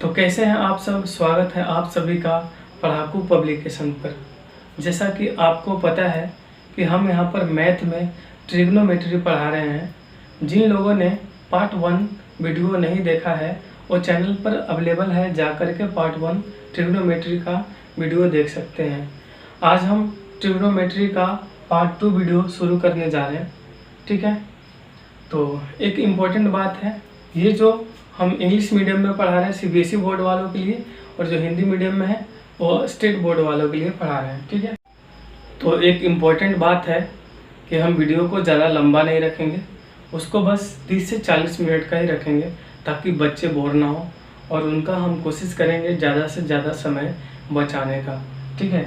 तो कैसे हैं आप सब। स्वागत है आप सभी का पढ़ाकू पब्लिकेशन पर। जैसा कि आपको पता है कि हम यहाँ पर मैथ में ट्रिग्नोमेट्री पढ़ा रहे हैं। जिन लोगों ने पार्ट 1 वीडियो नहीं देखा है वो चैनल पर अवेलेबल है, जा कर के पार्ट 1 ट्रिग्नोमेट्री का वीडियो देख सकते हैं। आज हम ट्रिग्नोमेट्री का पार्ट 2 वीडियो शुरू करने जा रहे हैं। ठीक है, तो एक इम्पोर्टेंट बात है, ये जो हम इंग्लिश मीडियम में पढ़ा रहे हैं सीबीएसई बोर्ड वालों के लिए, और जो हिंदी मीडियम में है वो स्टेट बोर्ड वालों के लिए पढ़ा रहे हैं। ठीक है, तो एक इम्पॉर्टेंट बात है कि हम वीडियो को ज़्यादा लंबा नहीं रखेंगे, उसको बस 30 से 40 मिनट का ही रखेंगे ताकि बच्चे बोर ना हो, और उनका हम कोशिश करेंगे ज़्यादा से ज़्यादा समय बचाने का। ठीक है,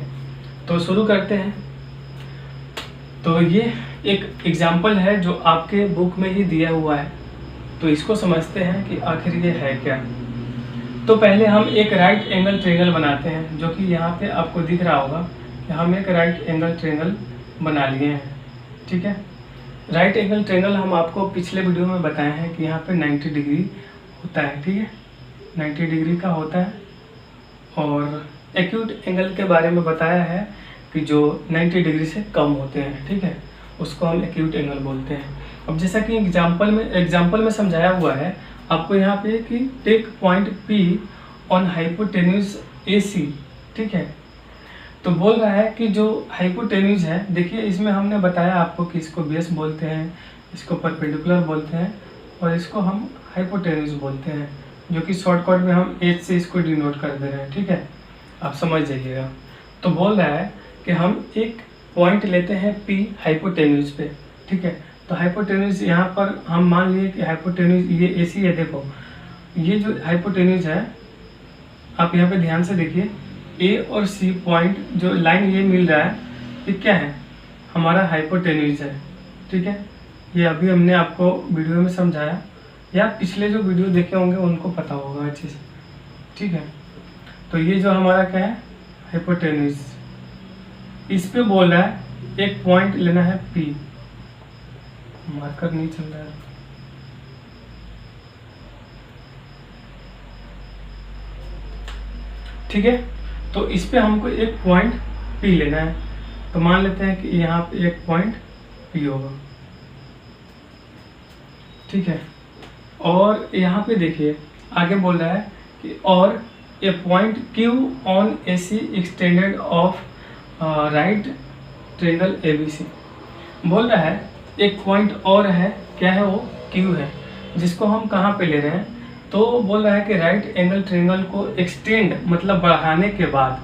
तो शुरू करते हैं। तो ये एक एग्जाम्पल है जो आपके बुक में ही दिया हुआ है, तो इसको समझते हैं कि आखिर ये है क्या। तो पहले हम एक राइट एंगल ट्रायंगल बनाते हैं, जो कि यहाँ पे आपको दिख रहा होगा कि हम एक राइट एंगल ट्रायंगल बना लिए हैं। ठीक है, राइट एंगल ट्रायंगल हम आपको पिछले वीडियो में बताए हैं कि यहाँ पे 90 डिग्री होता है। ठीक है, 90 डिग्री का होता है, और एक्यूट एंगल के बारे में बताया है कि जो 90 डिग्री से कम होते हैं। ठीक है, उसको हम एक्यूट एंगल बोलते हैं। अब जैसा कि एग्जाम्पल में समझाया हुआ है आपको यहाँ पे कि take point P on hypotenuse AC। ठीक है, तो बोल रहा है कि जो हाइपोटेन्यूज है, देखिए इसमें हमने बताया आपको कि इसको बेस बोलते हैं, इसको परपेंडिकुलर बोलते हैं, और इसको हम हाइपोटेन्यूज बोलते हैं, जो कि शॉर्टकट में हम H से इसको डिनोट कर दे रहे हैं। ठीक है, आप समझ जाइएगा। तो बोल रहा है कि हम एक पॉइंट लेते हैं P हाइपोटेन्यूज पे। ठीक है, तो हाइपोटेन्यूज यहाँ पर हम मान लिए कि हाइपोटेन्यूज ये AC है। देखो ये जो हाइपोटेन्यूज है, आप यहाँ पे ध्यान से देखिए, A और C पॉइंट जो लाइन ये मिल रहा है, ये क्या है, हमारा हाइपोटेन्यूज है। ठीक है, ये अभी हमने आपको वीडियो में समझाया, या पिछले जो वीडियो देखे होंगे उनको पता होगा अच्छे से। ठीक है, तो ये जो हमारा क्या है, हाइपोटेन्यूज, इस पे बोल रहा है एक पॉइंट लेना है P। मार्कर नहीं चल रहा है। ठीक है, तो इस पे हमको एक पॉइंट P लेना है, तो मान लेते हैं कि यहाँ पे एक पॉइंट P होगा। ठीक है, और यहाँ पे देखिए आगे बोल रहा है कि और a point Q on AC extended of right triangle ABC। बोल रहा है एक पॉइंट और है, क्या है वो, Q है, जिसको हम कहाँ पे ले रहे हैं, तो बोल रहा है कि राइट एंगल ट्रायंगल को एक्सटेंड मतलब बढ़ाने के बाद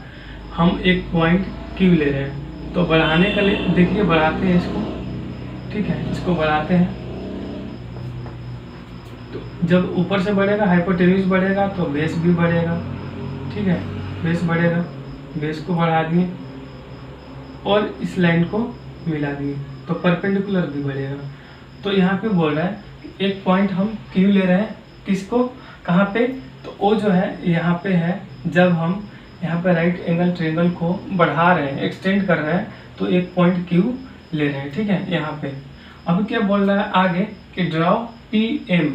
हम एक पॉइंट Q ले रहे हैं। तो बढ़ाने का देखिए, बढ़ाते हैं इसको। ठीक है, इसको बढ़ाते हैं, तो जब ऊपर से बढ़ेगा हाइपोटेन्यूज बढ़ेगा तो बेस भी बढ़ेगा। ठीक है, बेस बढ़ेगा, बेस को बढ़ा दिए और इस लाइन को मिला दिए, तो परपेंडिकुलर भी बढ़ेगा। तो यहाँ पे बोल रहा है कि एक पॉइंट हम Q ले रहे हैं, किसको, कहाँ पे, तो वो जो है यहाँ पे है, जब हम यहाँ पे राइट एंगल ट्रायंगल को बढ़ा रहे हैं, एक्सटेंड कर रहे हैं, तो एक पॉइंट Q ले रहे हैं। ठीक है, यहाँ पे अब क्या बोल रहा है आगे कि draw PM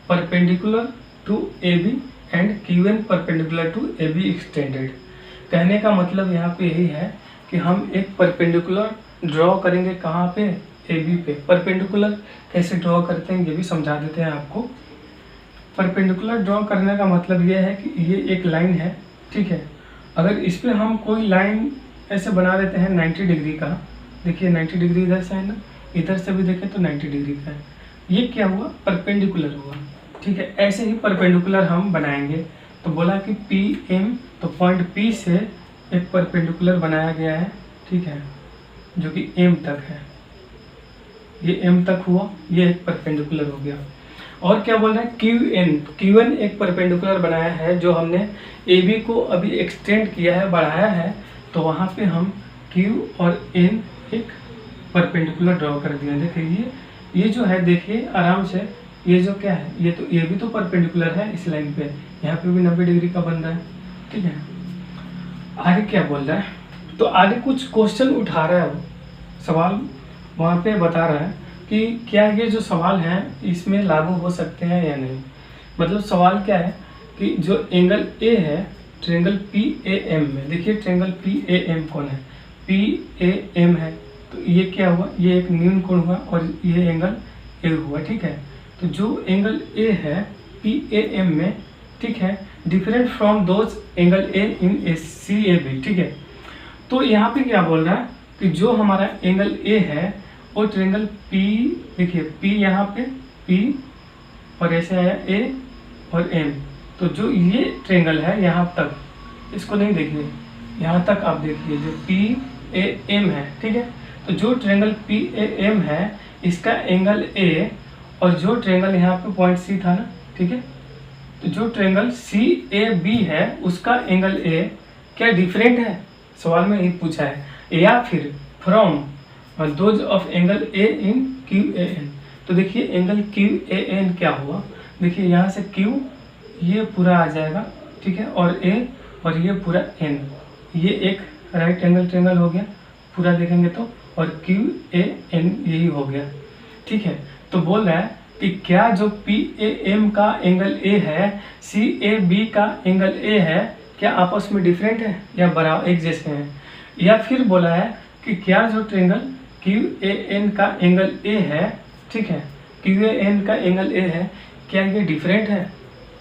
perpendicular to AB and QN perpendicular to AB extended. कहने का मतलब यहाँ पे यही है कि हम एक परपेंडिकुलर ड्रॉ करेंगे, कहाँ पे, AB पे। परपेंडिकुलर कैसे ड्रॉ करते हैं ये भी समझा देते हैं आपको। परपेंडिकुलर ड्रॉ करने का मतलब ये है कि ये एक लाइन है। ठीक है, अगर इस पे हम कोई लाइन ऐसे बना देते हैं 90 डिग्री का, देखिए 90 डिग्री इधर से है ना, इधर से भी देखें तो 90 डिग्री का है, ये क्या हुआ, परपेंडिकुलर हुआ। ठीक है, ऐसे ही परपेंडिकुलर हम बनाएंगे। तो बोला कि PM, तो पॉइंट P से एक परपेंडिकुलर बनाया गया है। ठीक है, जो कि M तक है, ये M तक हुआ, ये एक परपेंडिकुलर हो गया। और क्या बोल रहा है, QN एक परपेंडिकुलर बनाया है, जो हमने AB को अभी एक्सटेंड किया है, बढ़ाया है, तो वहाँ पे हम Q और N एक परपेंडिकुलर ड्रॉ कर दिया। देखिए ये जो है, देखिए आराम से, ये जो क्या है, ये भी तो परपेंडिकुलर है इस लाइन पे, यहाँ पे भी 90 डिग्री का बन रहा है। ठीक है, आगे क्या बोल रहा है, तो आगे कुछ क्वेश्चन उठा रहा है, वो सवाल वहाँ पे बता रहा है कि क्या ये जो सवाल हैं इसमें लागू हो सकते हैं या नहीं। मतलब सवाल क्या है कि जो एंगल ए है ट्रायंगल पी ए एम में, देखिए ट्रायंगल पी ए एम कौन है, पी ए एम है, तो ये क्या हुआ, ये एक न्यून कोण हुआ और ये एंगल ए हुआ, ठीक है। तो जो एंगल ए है पी ए एम में, ठीक है, different from those angle A in C A B, ठीक है। तो यहाँ पे क्या बोल रहा है कि जो हमारा एंगल ए है वो ट्रायंगल पी, देखिए पी यहाँ पे पी और ऐसे आया ए और एम, तो जो ये ट्रायंगल है यहाँ तक, इसको नहीं देखिए, यहाँ तक आप देखिए जो पी ए एम है, ठीक है। तो जो ट्रायंगल पी ए एम है इसका एंगल ए और जो ट्रायंगल यहाँ पे पॉइंट सी था ना, ठीक है, तो जो ट्रायंगल सी ए बी है उसका एंगल ए क्या डिफरेंट है, सवाल में यही पूछा है, या फिर from those of angle A in Q A N. तो देखिए एंगल क्यू ए एन क्या हुआ, देखिए यहाँ से क्यू ये पूरा आ जाएगा, ठीक है, और ए और ये पूरा एन, ये एक राइट एंगल ट्रायंगल हो गया पूरा देखेंगे तो, और क्यू ए एन यही हो गया, ठीक है। तो बोल रहा है कि क्या जो पी ए एम का एंगल ए है सी ए बी का एंगल ए है क्या आपस में डिफरेंट है या बराबर एक जैसे हैं, या फिर बोला है कि क्या जो ट्रायंगल क्यू ए एन का एंगल ए है, ठीक है, क्यू ए एन का एंगल ए है क्या ये डिफरेंट है,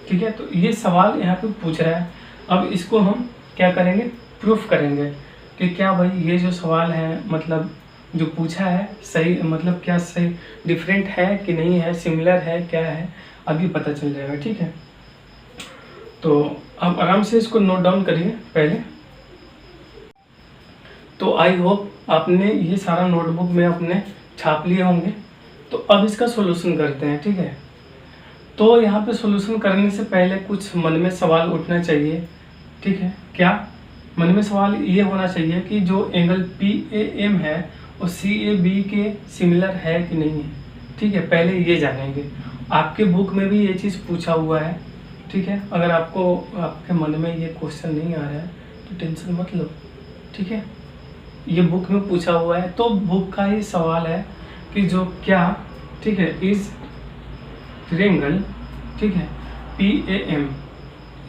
ठीक है। तो ये सवाल यहाँ पे पूछ रहा है। अब इसको हम क्या करेंगे, प्रूफ करेंगे कि क्या भाई ये जो सवाल है मतलब जो पूछा है सही, मतलब क्या सही डिफरेंट है कि नहीं है, सिमिलर है क्या है, अभी पता चल जाएगा, ठीक है। तो आप आराम से इसको नोट डाउन करिए पहले। तो आई होप आपने ये सारा नोटबुक में अपने छाप लिए होंगे। तो अब इसका सॉल्यूशन करते हैं, ठीक है। तो यहाँ पे सॉल्यूशन करने से पहले कुछ मन में सवाल उठना चाहिए, ठीक है। क्या मन में सवाल ये होना चाहिए कि जो एंगल पी ए एम है वो सी ए बी के सिमिलर है कि नहीं है, ठीक है, पहले ये जानेंगे। आपके बुक में भी ये चीज़ पूछा हुआ है, ठीक है। अगर आपको आपके मन में ये क्वेश्चन नहीं आ रहा है तो टेंशन मत लो, ठीक है, ये बुक में पूछा हुआ है, तो बुक का ही सवाल है कि जो क्या, ठीक है, इस ट्रायंगल, ठीक है, पी ए एम,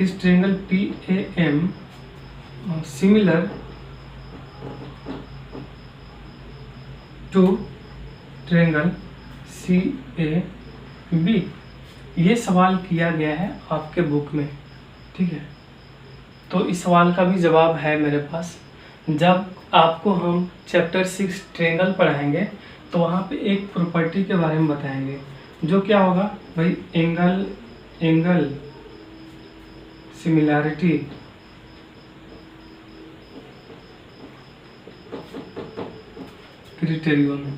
इस triangle P A M similar to triangle C A B, ये सवाल किया गया है आपके बुक में, ठीक है। तो इस सवाल का भी जवाब है मेरे पास। जब आपको हम चैप्टर 6 ट्रायंगल पढ़ाएंगे तो वहाँ पे एक प्रॉपर्टी के बारे में बताएंगे, जो क्या होगा भाई, angle similarity criterion.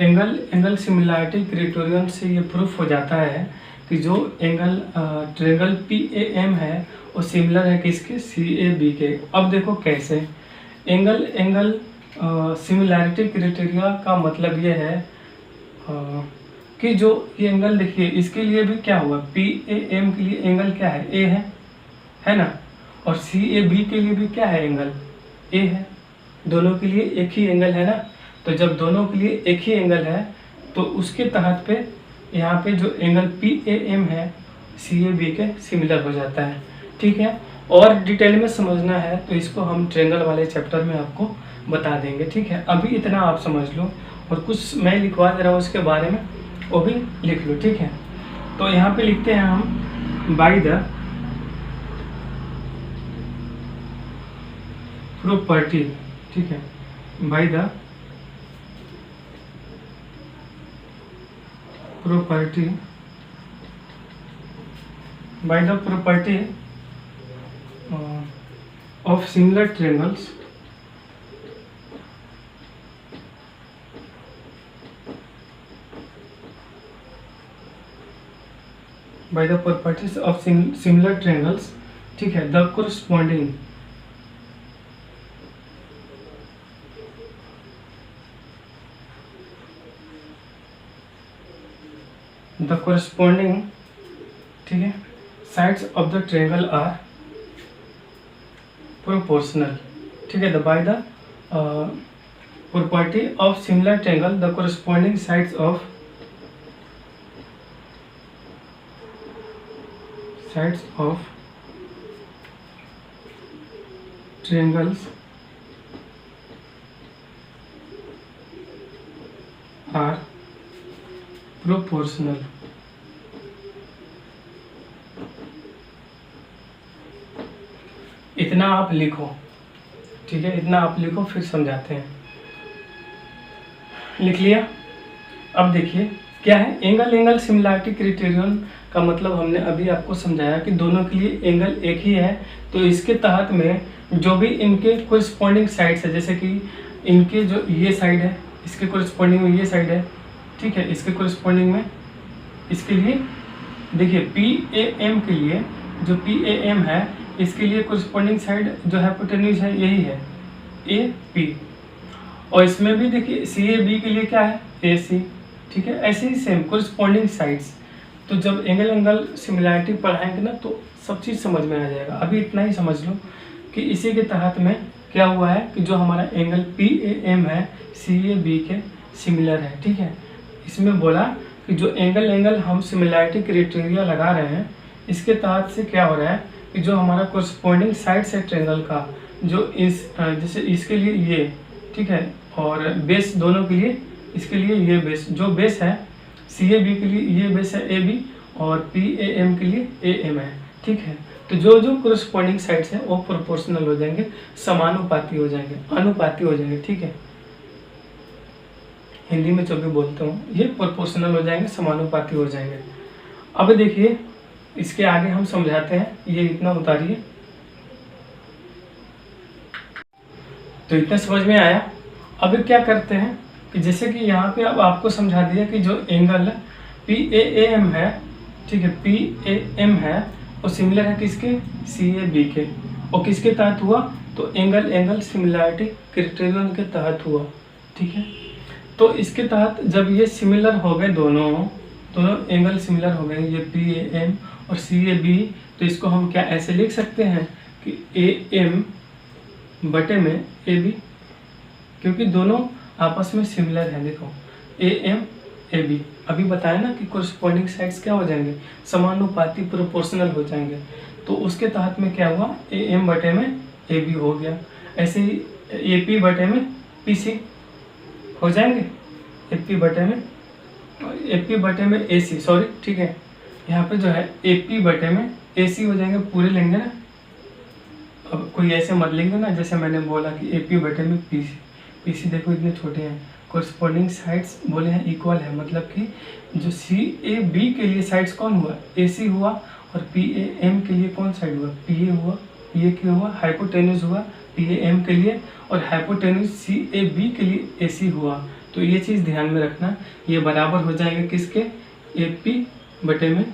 Angle similarity criterion से ये प्रूफ हो जाता है कि जो ट्रायंगल पी ए एम है वो सिमिलर है किसके, सी ए बी के। अब देखो कैसे, एंगल सिमिलैरिटी क्राइटेरिया का मतलब ये है कि जो ये एंगल देखिए इसके लिए भी क्या हुआ, पी ए एम के लिए एंगल क्या है, ए है ना, और सी ए बी के लिए भी क्या है, एंगल ए है, दोनों के लिए एक ही एंगल है ना। तो जब दोनों के लिए एक ही एंगल है तो उसके तहत पे यहाँ पे जो एंगल पी ए एम है सी ए बी के सिमिलर हो जाता है, ठीक है। और डिटेल में समझना है तो इसको हम ट्रायंगल वाले चैप्टर में आपको बता देंगे, ठीक है। अभी इतना आप समझ लो, और कुछ मैं लिखवा दे रहा हूँ उसके बारे में, वो भी लिख लो, ठीक है। तो यहाँ पे लिखते हैं हम बाय द प्रॉपर्टी, ठीक है, by the property of similar triangles by the properties of similar triangles, ठीक है, the corresponding ठीक है sides of the triangle are proportional, ठीक है। by the property of similar triangle the corresponding sides of sides of triangles are proportional। इतना आप लिखो, ठीक है, इतना आप लिखो, फिर समझाते हैं। लिख लिया? अब देखिए क्या है एंगल। एंगल सिमिलरिटी क्राइटेरियन का मतलब हमने अभी आपको समझाया कि दोनों के लिए एंगल एक ही है, तो इसके तहत में जो भी इनके कोरिस्पोंडिंग साइड्स है, जैसे कि इनके जो ये साइड है, इसके कोरिस्पोंडिंग में ये साइड है, ठीक है, इसके कोरिस्पोंडिंग में इसके लिए देखिए PAM के लिए जो PAM है, इसके लिए कोरिस्पोंडिंग साइड जो हाइपोटेन्यूज है यही है AP, और इसमें भी देखिए CAB के लिए क्या है AC, ठीक है। ऐसे ही सेम कोरिस्पोंडिंग साइड्स। तो जब एंगल सिमिलरिटी पढ़ाएंगे ना तो सब चीज़ समझ में आ जाएगा। अभी इतना ही समझ लो कि इसी के तहत में क्या हुआ है कि जो हमारा एंगल PAM है CAB के सिमिलर है, ठीक है। इसमें बोला कि जो एंगल हम सिमिलरिटी क्राइटेरिया लगा रहे हैं, इसके तहत से क्या हो रहा है कि जो हमारा कोरिस्पोंडिंग साइड्स है ट्रायंगल का, जो इस जैसे इसके लिए ये, ठीक है, और बेस दोनों के लिए, इसके लिए ये बेस, जो बेस है CAB के लिए ये बेस है AB, और PAM के लिए AM है, ठीक है। तो जो कोरिस्पोंडिंग साइड्स हैं वो प्रोपोर्शनल हो जाएंगे, समानुपाती हो जाएंगे, अनुपाती हो जाएंगे, ठीक है। हिंदी में जो भी बोलते हूँ ये प्रोपोर्शनल हो जाएंगे, समानुपाती हो जाएंगे। अब देखिए इसके आगे हम समझाते हैं, ये इतना उतारिए। तो इतना समझ में आया। अब क्या करते हैं कि जैसे कि यहाँ पे अब आपको समझा दिया कि जो एंगल PAM है, ठीक है, PAM है वो सिमिलर है किसके CAB के, और किसके तहत हुआ तो एंगल सिमिलरिटी क्राइटेरियन के तहत हुआ, ठीक है। तो इसके तहत जब ये सिमिलर हो गए दोनों एंगल सिमिलर हो गए, ये PAM और CAB, तो इसको हम क्या ऐसे लिख सकते हैं कि AM बटे में AB, क्योंकि दोनों आपस में सिमिलर है। देखो AM AB अभी बताया ना कि कोरिस्पोंडिंग साइड्स क्या हो जाएंगे, समानुपाती प्रोपोर्शनल हो जाएंगे। तो उसके तहत में क्या हुआ AM बटे में AB हो गया। ऐसे ही AP बटे में PC हो जाएंगे, AP बटे में AC, सॉरी, ठीक है। यहाँ पे जो है AP बटे में AC हो जाएंगे, पूरे लेंगे ना। अब कोई ऐसे मत लेंगे ना, जैसे मैंने बोला कि AP बटे में PC देखो इतने छोटे हैं। कोरिस्पोंडिंग साइड्स बोले हैं इक्वल है, मतलब कि जो CAB के लिए साइड्स कौन हुआ AC हुआ, और PAM के लिए कौन साइड हुआ PA हुआ। PA क्या हुआ हाइपोटेन्यूज हुआ PAM के लिए, और हाइपोटेन्यूज CAB के लिए AC हुआ। तो ये चीज़ ध्यान में रखना, ये बराबर हो जाएंगे किसके AP बटे में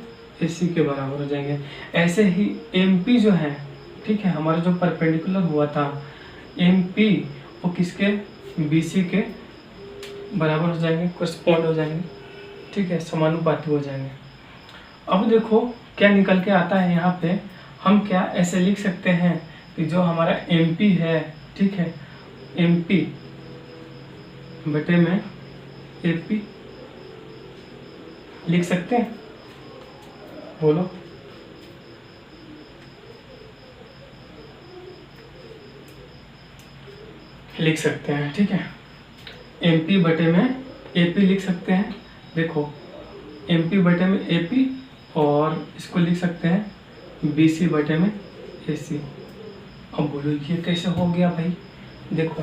AC के बराबर हो जाएंगे। ऐसे ही MP जो है, ठीक है, हमारा जो परपेंडिकुलर हुआ था MP वो किसके BC के बराबर हो जाएंगे, कोरिस्पोंड हो जाएंगे, ठीक है, समानुपाती हो जाएंगे। अब देखो क्या निकल के आता है यहाँ पे, हम क्या ऐसे लिख सकते हैं कि जो हमारा MP है, ठीक है, MP बटे में AP लिख सकते हैं, बोलो। लिख सकते हैं, ठीक है। MP बटे में AP लिख सकते हैं। देखो MP बटे में AP, और इसको लिख सकते हैं BC बटे में AC। अब बोलो ये कैसे हो गया भाई। देखो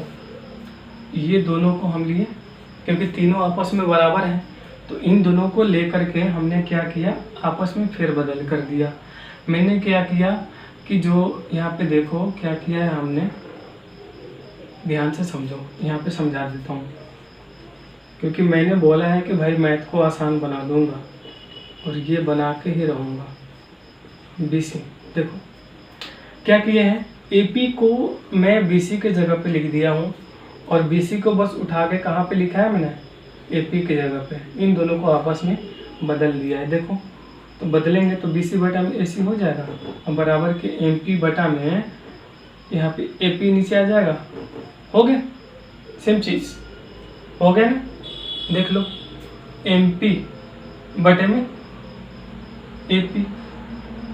ये दोनों को हम लिए क्योंकि तीनों आपस में बराबर हैं, तो इन दोनों को लेकर के हमने क्या किया आपस में फेरबदल कर दिया। मैंने क्या किया कि जो यहाँ पे देखो क्या किया है हमने, ध्यान से समझो, यहाँ पे समझा देता हूँ, क्योंकि मैंने बोला है कि भाई मैथ को आसान बना दूंगा और ये बना के ही रहूँगा। BC देखो क्या किए हैं, AP को मैं BC के जगह पे लिख दिया हूँ, और BC को बस उठा के कहाँ पे लिखा है मैंने AP के जगह पे, इन दोनों को आपस में बदल दिया है। देखो तो बदलेंगे तो BC बटा में AC हो जाएगा, और बराबर के MP बटा में यहाँ पे AP नीचे आ जाएगा। हो गया, सेम चीज़ हो गया ना। देख लो MP बटे में AP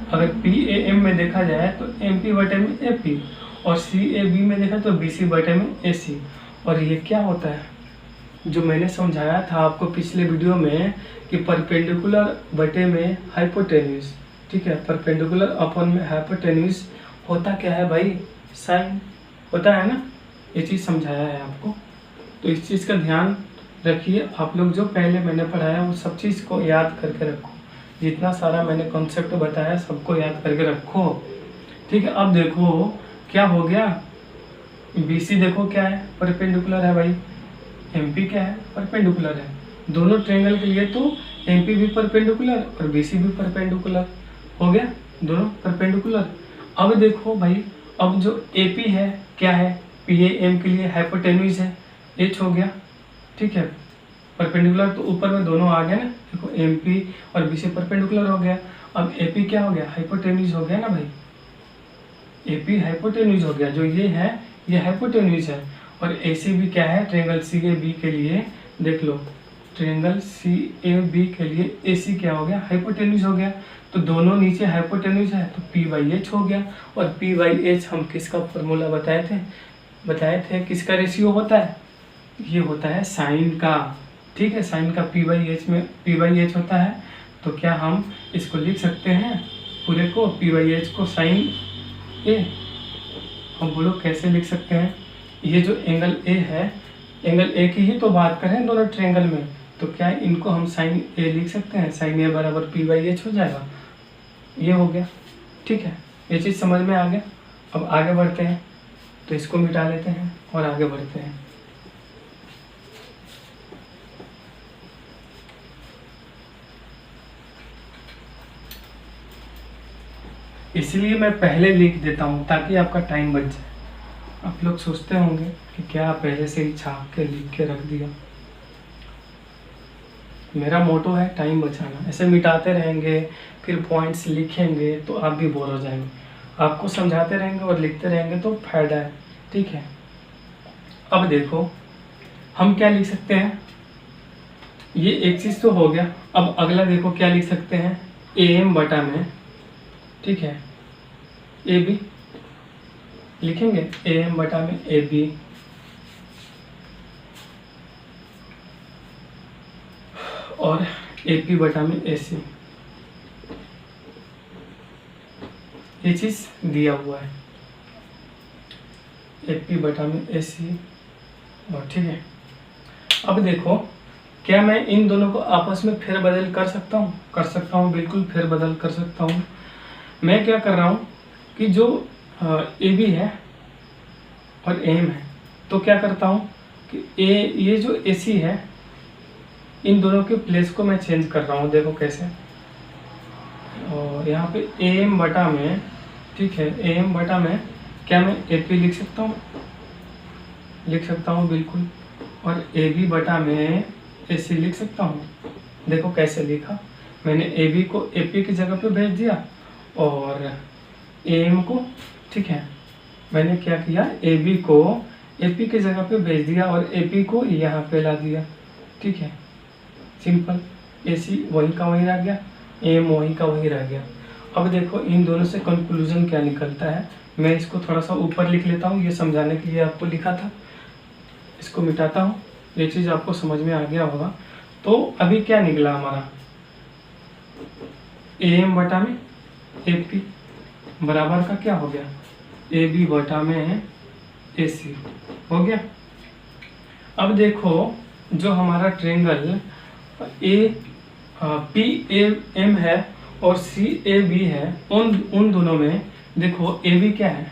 अगर PAM में देखा जाए तो MP बटे में AP, और CAB में देखा तो BC बटे में AC। और ये क्या होता है, जो मैंने समझाया था आपको पिछले वीडियो में कि परपेंडिकुलर बटे में हाइपोटेन्यूज, ठीक है, परपेंडिकुलर अपन में हाइपोटेन्यूज होता क्या है भाई, साइन होता है ना, ये चीज़ समझाया है आपको। तो इस चीज़ का ध्यान रखिए आप लोग, जो पहले मैंने पढ़ाया वो सब चीज़ को याद करके रखो, जितना सारा मैंने कॉन्सेप्ट बताया सबको याद करके रखो, ठीक है। अब देखो क्या हो गया, BC देखो क्या है, परपेंडिकुलर है भाई, MP क्या है, परपेंडिकुलर है। दोनों ट्रायंगल के लिए तो MP भी परपेंडिकुलर और BC भी परपेंडिकुलर हो गया, दोनों परपेंडिकुलर। अब देखो भाई, अब जो AP है क्या है, PAM के लिए हाइपोटेन्यूज है, H हो गया, ठीक है, परपेंडिकुलर तो ऊपर में दोनों आ गए ना, देखो MP और BC परपेंडिकुलर हो गया। अब AP क्या हो गया, हाइपोटेन्यूज हो गया ना भाई, AP हाइपोटेन्यूज हो गया, जो ये है ये हाइपोटेन्यूज है। और AC भी क्या है, ट्रायंगल CAB के लिए देख लो, ट्रायंगल CAB के लिए AC क्या हो गया, हाइपोटेन्यूज हो गया। तो दोनों नीचे हाइपोटेन्यूज है तो P/H हो गया। और P/H हम किसका फॉर्मूला बताए थे किसका रेशियो होता है, ये होता है साइन का, ठीक है, साइन का P/H में P/H होता है। तो क्या हम इसको लिख सकते हैं पूरे को, P/H को साइन A, हम बोलो कैसे लिख सकते हैं, ये जो एंगल A है, एंगल A की ही तो बात करें दोनों ट्रायंगल में, तो क्या इनको हम साइन A लिख सकते हैं, साइन A बराबर P/H हो जाएगा, ये हो गया, ठीक है। ये चीज़ समझ में आ गया। अब आगे बढ़ते हैं, तो इसको मिटा लेते हैं और आगे बढ़ते हैं। इसलिए मैं पहले लिख देता हूँ ताकि आपका टाइम बच जाए। आप लोग सोचते होंगे कि क्या पहले से ही छाप के लिख के रख दिया, मेरा मोटो है टाइम बचाना। ऐसे मिटाते रहेंगे फिर पॉइंट्स लिखेंगे तो आप भी बोर हो जाएंगे, आपको समझाते रहेंगे और लिखते रहेंगे तो फायदा है, ठीक है। अब देखो हम क्या लिख सकते हैं, ये एक चीज़ तो हो गया। अब अगला देखो क्या लिख सकते हैं, AM बटा में, ठीक है, AB लिखेंगे, AM बटा में AB, और AP बटा में AC, ये चीज़ दिया हुआ है, AP बटा में AC, और ठीक है। अब देखो क्या मैं इन दोनों को आपस में फेरबदल कर सकता हूँ, बिल्कुल फेरबदल कर सकता हूँ। मैं क्या कर रहा हूँ कि जो AB है और AM है, तो क्या करता हूँ कि ये जो AC है, इन दोनों के प्लेस को मैं चेंज कर रहा हूँ, देखो कैसे। और यहाँ पे AM बटा में, ठीक है, AM बटा में क्या मैं AP लिख सकता हूँ बिल्कुल, और AB बटा में AC लिख सकता हूँ। देखो कैसे लिखा, मैंने AB को AP की जगह पे भेज दिया और AM को, ठीक है, मैंने क्या किया, AB को AP की जगह पे भेज दिया और AP को यहाँ पे ला दिया, ठीक है, सिंपल। AC वही का वही रह गया, AM वही का वही रह गया। अब देखो इन दोनों से कंक्लूजन क्या निकलता है, मैं इसको थोड़ा सा ऊपर लिख लेता हूँ, ये समझाने के लिए आपको लिखा था, इसको मिटाता हूँ, ये चीज़ आपको समझ में आ गया होगा। तो अभी क्या निकला हमारा, AM बटा में AP बराबर का क्या हो गया, AB बटा में AC हो गया। अब देखो जो हमारा ट्रायंगल PAM है और CAB है, उन दोनों में देखो AB क्या है,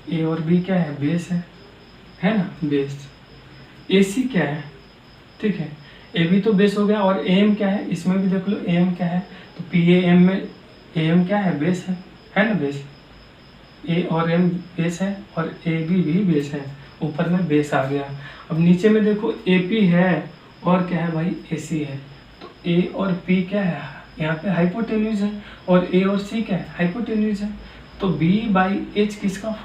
A और B क्या है, बेस है ना, बेस। AC क्या है, ठीक है, AB तो बेस हो गया, और AM क्या है, इसमें भी देख लो AM क्या है, तो PAM में AM क्या है, बेस है ना, बेस। A और M बेस है और AB भी बेस है, ऊपर में बेस आ गया। अब नीचे में देखो AP है और क्या है भाई, AC है, तो A और P क्या है, यहाँ पे हाइपोटेन्यूज है, और A और C क्या है, हाइपोटेन्यूज है। तो B/H किसका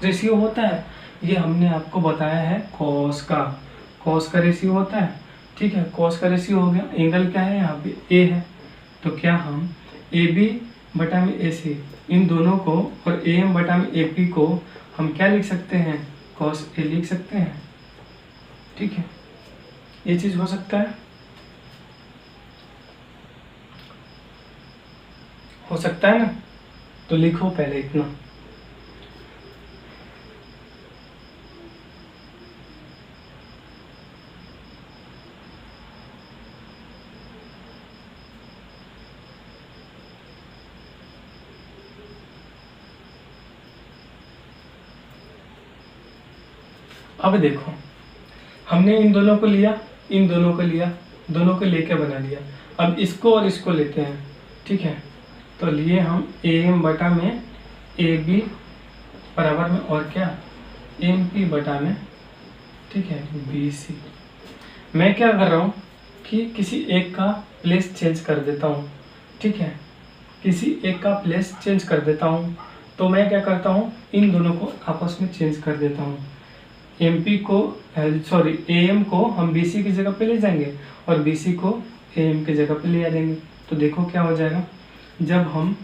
रेशियो होता है, ये हमने आपको बताया है, कॉस का रेशियो होता है, ठीक है, कॉस का रेशियो हो गया। एंगल क्या है यहाँ पे, A है, तो क्या हम AB बटा में ए सी, इन दोनों को और ए एम बटा में ए पी को हम क्या लिख सकते हैं, कॉस ए लिख सकते हैं। ठीक है, ये चीज़ हो सकता है, हो सकता है ना। तो लिखो पहले इतना। अब देखो, हमने इन दोनों को लिया, इन दोनों को लिया, दोनों को लेके बना लिया। अब इसको और इसको लेते हैं। ठीक है, तो लिए हम ए एम बटा में ए बी बराबर में और क्या, एम पी बटा में, ठीक है, बी सी। मैं क्या कर रहा हूँ कि किसी एक का प्लेस चेंज कर देता हूँ। ठीक है, किसी एक का प्लेस चेंज कर देता हूँ। तो मैं क्या करता हूँ, इन दोनों को आपस में चेंज कर देता हूँ। एम को हम बी सी की जगह पे ले जाएंगे और बी सी को ए एम की जगह पे ले आ जाएंगे। तो देखो क्या हो जाएगा, जब हम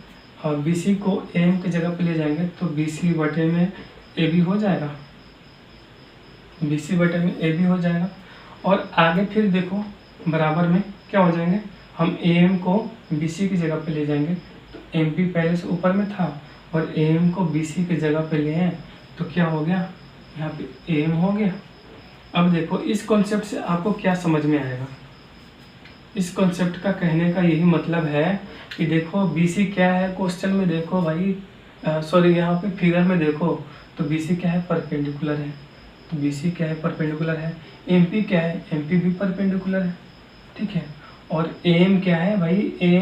बी सी को ए एम की जगह पे ले जाएंगे तो बी सी बटे में ए बी हो जाएगा, बी सी बटे में ए बी हो जाएगा। और आगे फिर देखो बराबर में क्या हो जाएंगे, हम ए एम को बी सी की जगह पे ले जाएंगे तो एम पी पहले से ऊपर में था और ए एम को बी सी की जगह पे ले आए तो क्या हो गया, यहाँ पे ए एम हो गया। अब देखो इस कॉन्सेप्ट से आपको क्या समझ में आएगा। इस कॉन्सेप्ट का कहने का यही मतलब है कि देखो बी सी क्या है, क्वेश्चन में देखो भाई, यहाँ पे फिगर में देखो तो बी सी क्या है, परपेंडिकुलर है। तो बी सी क्या है, परपेंडिकुलर है। एम पी क्या है, एम पी भी परपेंडिकुलर है। ठीक है, और ए एम क्या है भाई, ए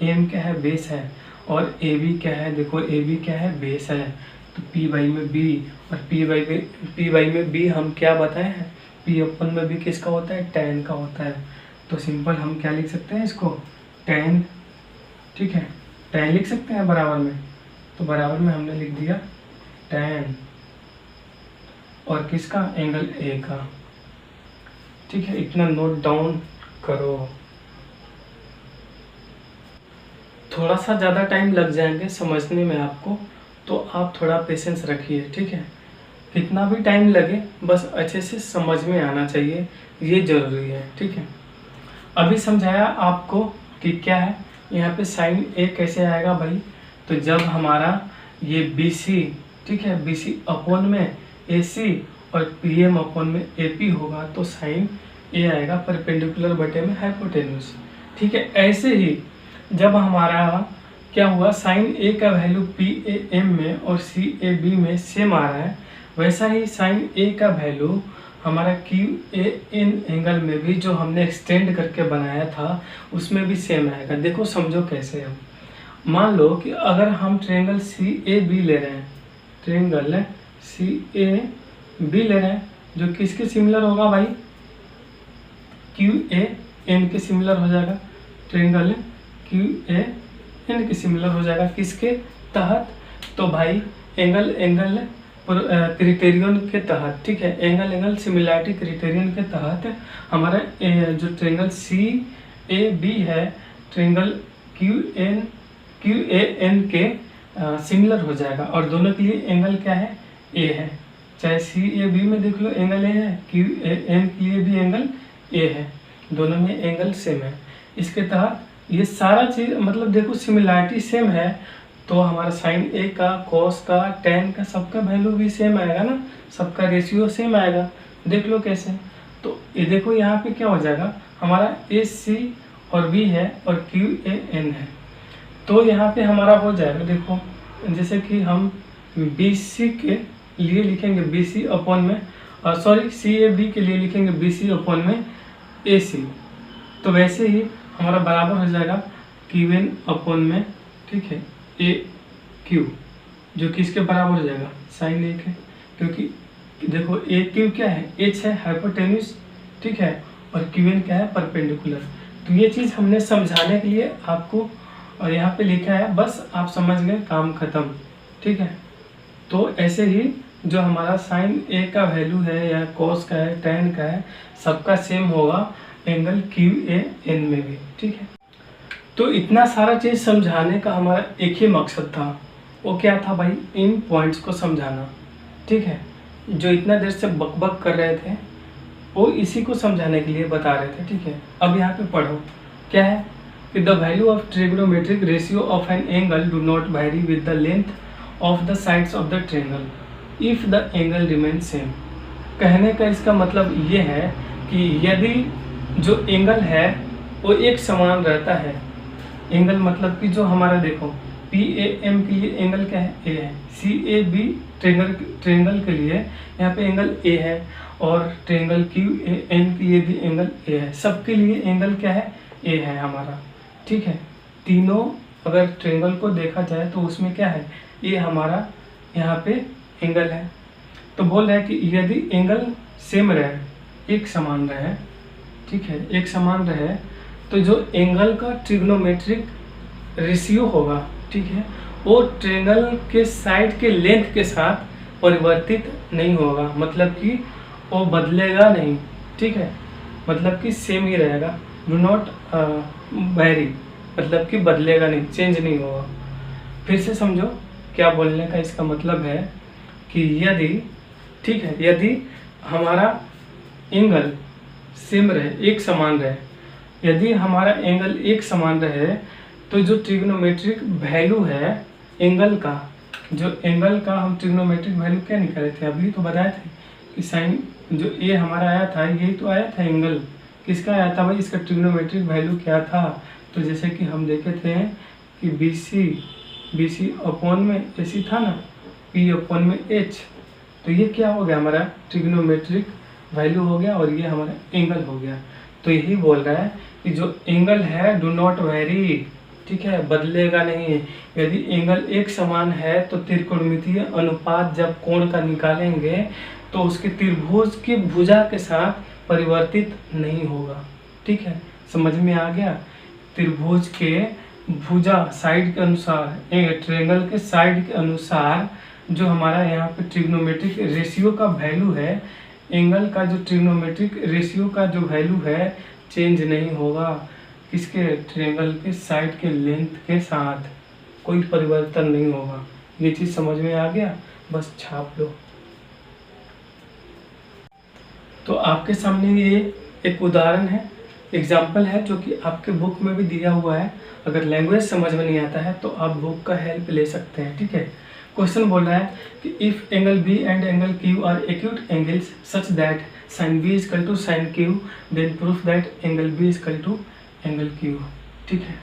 एम क्या है, बेस है। और ए बी क्या है, देखो ए बी क्या है, बेस है। तो पी बाई में बी और पी बाई में बी हम क्या बताए हैं, पी अपन में बी किसका होता है, tan का होता है। तो सिंपल हम क्या लिख सकते हैं इसको, tan। ठीक है, tan लिख सकते हैं बराबर में। तो बराबर में हमने लिख दिया tan और किसका, एंगल ए का। ठीक है, इतना नोट डाउन करो। थोड़ा सा ज़्यादा टाइम लग जाएंगे समझने में आपको, तो आप थोड़ा पेशेंस रखिए। ठीक है, कितना भी टाइम लगे बस अच्छे से समझ में आना चाहिए, ये ज़रूरी है। ठीक है, अभी समझाया आपको कि क्या है यहाँ पे साइन ए कैसे आएगा भाई। तो जब हमारा ये बी सी, ठीक है, बी सी अपॉन में ए सी और पी एम अपॉन में ए पी होगा तो साइन ए आएगा परपेंडिकुलर बटे में हाइपोटेन्यूस। ठीक है, ऐसे ही जब हमारा क्या हुआ, साइन ए का वैल्यू पी ए एम में और सी ए बी में सेम आ रहा है, वैसा ही साइन ए का वैल्यू हमारा क्यू ए एन एंगल में भी जो हमने एक्सटेंड करके बनाया था उसमें भी सेम आएगा। देखो समझो कैसे। हम मान लो कि अगर हम ट्रायंगल सी ए बी ले रहे हैं, ट्रायंगल सी ए बी ले रहे हैं जो किसके सिमिलर होगा भाई, क्यू ए एन के सिमिलर हो जाएगा। ट्रायंगल क्यू ए एन के सिमिलर हो जाएगा किसके तहत, तो भाई एंगल क्रिटेरियन के तहत। ठीक है, एंगल सिमिलैरिटी क्रिटेरियन के तहत हमारा जो ट्रायंगल सी ए बी है ट्रायंगल क्यू ए एन के सिमिलर हो जाएगा। और दोनों के लिए एंगल क्या है, ए है। चाहे सी ए बी में देख लो एंगल ए है, क्यू ए एन के लिए भी एंगल ए है, दोनों में एंगल सेम है। इसके तहत ये सारा चीज़ मतलब देखो सिमिलैरिटी सेम है तो हमारा साइन ए का, कॉस का, tan का सबका वैल्यू भी सेम आएगा ना, सबका रेशियो सेम आएगा। देख लो कैसे। तो ये देखो यहाँ पे क्या हो जाएगा, हमारा ए सी और बी है और क्यू ए एन है। तो यहाँ पे हमारा हो जाएगा, देखो जैसे कि हम बी सी के लिए लिखेंगे बी सी अपॉन में, सी ए बी के लिए लिखेंगे बी सी अपॉन में ए सी। तो वैसे ही हमारा बराबर हो जाएगा क्यू एन अपॉन में, ठीक है, ए क्यू, जो कि इसके बराबर हो जाएगा साइन ए के, क्योंकि देखो ए क्यू क्या है, एच है हाइपोटेन्यूस, ठीक है, और क्यू एन क्या है, परपेंडिकुलर। तो ये चीज़ हमने समझाने के लिए आपको और यहाँ पे लिखा है, बस आप समझ गए, काम खत्म। ठीक है, तो ऐसे ही जो हमारा साइन ए का वैल्यू है या कॉस का है, tan का है, सबका सेम होगा एंगल क्यू ए एन में भी। ठीक है, तो इतना सारा चीज़ समझाने का हमारा एक ही मकसद था, वो क्या था भाई, इन पॉइंट्स को समझाना। ठीक है, जो इतना देर से बकबक कर रहे थे वो इसी को समझाने के लिए बता रहे थे। ठीक है, अब यहाँ पे पढ़ो क्या है कि the value of trigonometric ratio of an angle do not vary with the length of the sides of the triangle if the angle remain same. कहने का इसका मतलब ये है कि यदि जो एंगल है वो एक समान रहता है, एंगल मतलब कि जो हमारा देखो पी ए एम के लिए एंगल क्या है, ए है, सी ए बी ट्रायंगल के लिए यहाँ पे एंगल ए है, और ट्रायंगल क्यू ए एन के लिए भी एंगल ए है, सबके लिए एंगल क्या है, ए है हमारा। ठीक है, तीनों अगर ट्रायंगल को देखा जाए तो उसमें क्या है, ये हमारा यहाँ पे एंगल है। तो बोल रहा है कि यदि एंगल सेम रहे, एक समान रहे, ठीक है, एक समान रहे, तो जो एंगल का ट्रिग्नोमेट्रिक रेशियो होगा, ठीक है, वो ट्रायंगल के साइड के लेंथ के साथ परिवर्तित नहीं होगा, मतलब कि वो बदलेगा नहीं। ठीक है, मतलब कि सेम ही रहेगा, डू नॉट वैरी, मतलब कि बदलेगा नहीं, चेंज नहीं होगा। फिर से समझो क्या बोलने का इसका मतलब है कि यदि, ठीक है, यदि हमारा एंगल सेम रहे, एक समान रहे, यदि हमारा एंगल एक समान रहे, तो जो ट्रिग्नोमेट्रिक वैल्यू है एंगल का, जो एंगल का हम ट्रिग्नोमेट्रिक वैल्यू क्या निकाले थे, अभी तो बताए थे कि साइन जो ए हमारा आया था, यही तो आया था एंगल, किसका आया था भाई, इसका ट्रिग्नोमेट्रिक वैल्यू क्या था। तो जैसे कि हम देखे थे कि बी सी अपॉन में ए सी था ना, पी अपॉन में एच, तो ये क्या हो गया, हमारा ट्रिग्नोमेट्रिक वैल्यू हो गया, और ये हमारा एंगल हो गया। तो यही बोल रहा है कि जो एंगल है डू नॉट वेरी, ठीक है, बदलेगा नहीं। यदि एंगल एक समान है तो त्रिकोणमितीय अनुपात जब कोण का निकालेंगे तो उसके त्रिभुज की भुजा के साथ परिवर्तित नहीं होगा। ठीक है, समझ में आ गया। त्रिभुज के भुजा साइड के अनुसार, ट्रायंगल के साइड के अनुसार जो हमारा यहाँ पे ट्रिग्नोमेट्रिक रेशियो का वैल्यू है, एंगल का जो ट्रिग्नोमेट्रिक रेशियो का जो वैल्यू है चेंज नहीं होगा, किसके, ट्रायंगल के साइड के लेंथ के साथ कोई परिवर्तन नहीं होगा। ये चीज़ समझ में आ गया, बस छाप लो। तो आपके सामने ये एक उदाहरण है, एग्जाम्पल है, जो कि आपके बुक में भी दिया हुआ है। अगर लैंग्वेज समझ में नहीं आता है तो आप बुक का हेल्प ले सकते हैं। ठीक है, क्वेश्चन बोल रहा है कि if angle B and angle Q are acute angles such that sine B is equal to sine Q, then proof that angle B is equal to angle Q. ठीक है,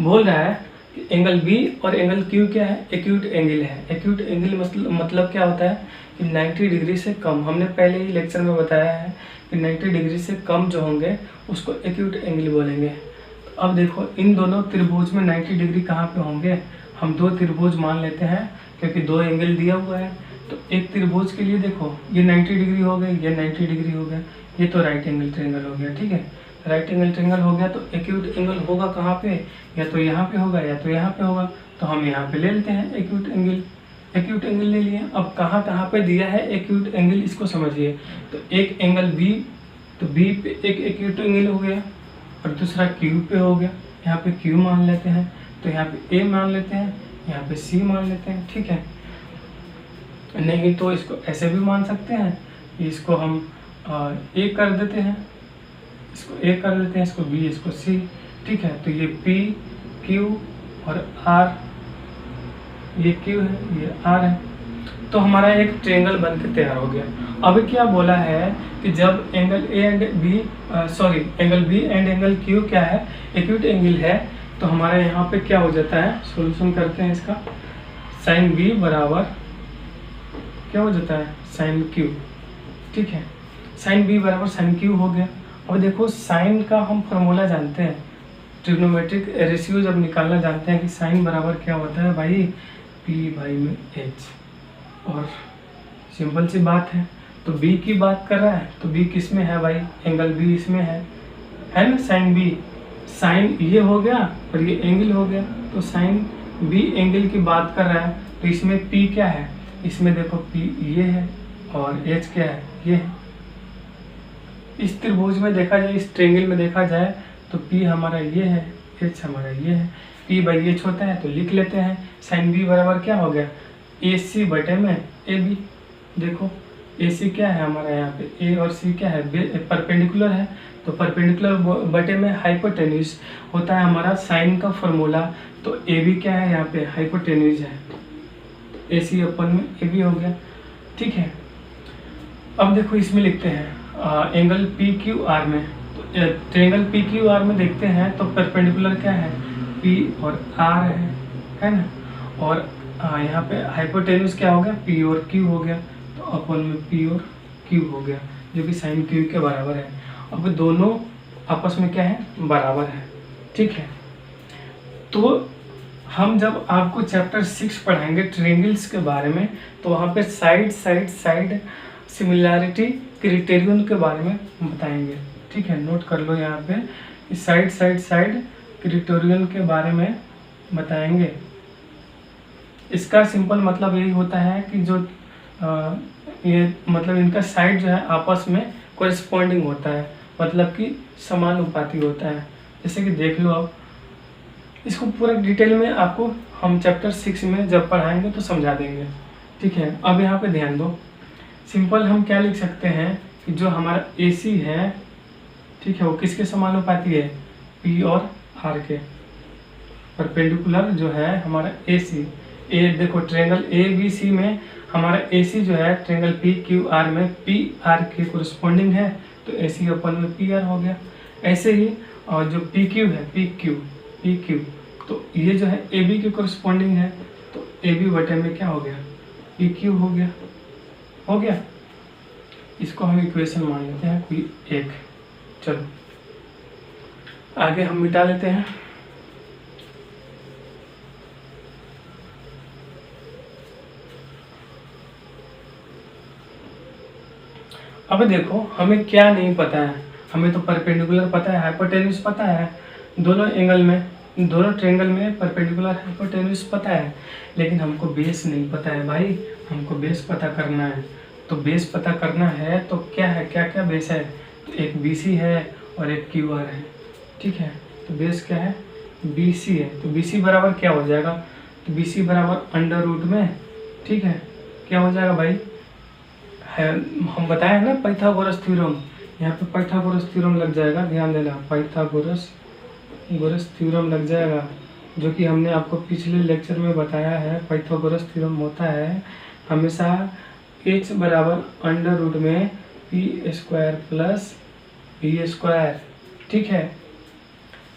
बोल रहा है कि एंगल बी और एंगल क्यू क्या है, acute angle है। एक्यूट एंगल मतलब क्या होता है कि 90 डिग्री से कम, हमने पहले ही लेक्चर में बताया है कि 90 डिग्री से कम जो होंगे उसको एक्यूट एंगल बोलेंगे। तो अब देखो इन दोनों त्रिभुज में 90 डिग्री कहाँ पे होंगे, हम दो त्रिभुज मान लेते हैं क्योंकि दो एंगल दिया हुआ है। तो एक त्रिभुज के लिए देखो ये 90 डिग्री हो गई, ये 90 डिग्री हो गया, ये तो राइट एंगल ट्रायंगल हो गया। ठीक है, राइट एंगल ट्रायंगल हो गया, तो एक्यूट एंगल होगा कहाँ पे, या तो यहाँ पे होगा या तो यहाँ पे होगा। तो हम यहाँ पे ले लेते हैं एक्यूट एंगल, एक्यूट एंगल ले लिए। अब कहाँ कहाँ पे दिया है एक्यूट एंगल, इसको समझिए। तो एक एंगल बी, तो बी पे एक एक्यूट एंगल हो गया, और दूसरा क्यू पे हो गया, यहाँ पे क्यू मान लेते हैं, तो यहाँ पे ए मान लेते हैं, यहाँ पे सी मान लेते हैं। ठीक है, नहीं तो इसको ऐसे भी मान सकते हैं, इसको हम ए कर देते हैं, इसको ए कर देते हैं, इसको बी, इसको सी। ठीक है, तो ये पी क्यू और आर, ये क्यू है, ये आर है। तो हमारा एक ट्रायंगल बन के तैयार हो गया। अब क्या बोला है कि जब angle A and B, angle B and angle Q क्या है, एक्यूट एंगल है, तो हमारा यहाँ पे क्या हो जाता है, सॉल्यूशन करते हैं इसका। साइन बी बराबर क्या हो जाता है, साइन क्यू। ठीक है, साइन बी बराबर साइन क्यू हो गया। अब देखो साइन का हम फॉर्मूला जानते हैं, ट्रिग्नोमेट्रिक रेशियो जब निकालना जानते हैं कि साइन बराबर क्या होता है भाई, पी बाई में एच। और सिंपल सी बात है, तो बी की बात कर रहा है, तो बी किस में है भाई, एंगल बी इसमें है ना, साइन बी। साइन ये हो गया और ये एंगल हो गया, तो साइन बी एंगल की बात कर रहा है, तो इसमें पी क्या है, इसमें देखो पी ये है और एच क्या है, ये है। इस त्रिभुज में देखा जाए, इस ट्रायंगल में देखा जाए तो पी हमारा ये है, एच हमारा ये है, पी बाई एच होता है तो लिख लेते हैं। साइन बी बराबर क्या हो गया, ए सी बटे में ए बी। देखो ए सी क्या है हमारा, यहाँ पे ए और सी क्या है, परपेंडिकुलर है, तो परपेंडिकुलर बटे में हाइपोटेन्यूज होता है हमारा साइन का फॉर्मूला, तो ए बी क्या है यहाँ पे हाइपोटेन्यूज है, ए सी अपन में ए बी हो गया। ठीक है, अब देखो इसमें लिखते हैं एंगल पी क्यू आर में, तो ट्रायंगल पी क्यू आर में देखते हैं तो परपेंडिकुलर क्या है, पी और आर है ना, और यहाँ पे हाइपोटेन्यूज क्या हो गया, पी और क्यू हो गया, तो अपन में पी और क्यू हो गया जो कि साइन क्यू के बराबर है। अब दोनों आपस में क्या है, बराबर है। ठीक है, तो हम जब आपको चैप्टर 6 पढ़ाएंगे ट्रायंगल्स के बारे में, तो वहाँ पे साइड सिमिलैरिटी क्राइटेरियन के बारे में बताएंगे। ठीक है, नोट कर लो यहाँ पे, साइड क्राइटेरियन के बारे में बताएंगे। इसका सिंपल मतलब यही होता है कि जो ये मतलब इनका साइड जो है आपस में कोरिस्पॉन्डिंग होता है, मतलब कि समानुपाती होता है। जैसे कि देख लो, अब इसको पूरा डिटेल में आपको हम चैप्टर 6 में जब पढ़ाएंगे तो समझा देंगे। ठीक है, अब यहाँ पे ध्यान दो, सिंपल हम क्या लिख सकते हैं कि जो हमारा AC है, ठीक है, वो किसके समानुपाती है, P और R के। परपेंडिकुलर जो है हमारा AC, देखो ट्रायंगल ABC में हमारा AC जो है ट्रायंगल PQR में PR के कोरिस्पॉन्डिंग है, तो AC अपन में PR हो गया। ऐसे ही और जो PQ है PQ, तो ये जो है AB के कोरिस्पॉन्डिंग है, तो AB बटे में क्या हो गया, PQ हो गया। इसको हम इक्वेशन मान लेते हैं कोई एक। चलो आगे हम मिटा लेते हैं। अब देखो हमें क्या नहीं पता है, हमें तो परपेंडिकुलर पता है, हाइपोटेन्यूज पता है, दोनों ट्रायंगल में परपेंडिकुलर हाइपोटेन्यूज पता है, लेकिन हमको बेस नहीं पता है भाई, हमको बेस पता करना है। तो बेस पता करना है तो क्या है, क्या बेस है, तो एक BC है और एक QR है। ठीक है, तो बेस क्या है, BC है, तो BC बराबर क्या हो जाएगा, तो BC बराबर अंडर रूट में, ठीक है, क्या हो जाएगा भाई, हम बताए ना पाइथागोरस थ्योरम, यहाँ पे पाइथागोरस थ्योरम लग जाएगा, ध्यान देना, पाइथागोरस थ्योरम लग जाएगा, जो कि हमने आपको पिछले लेक्चर में बताया है। पाइथागोरस थ्योरम होता है हमेशा h बराबर अंडर रूट में p² प्लस b²। ठीक है,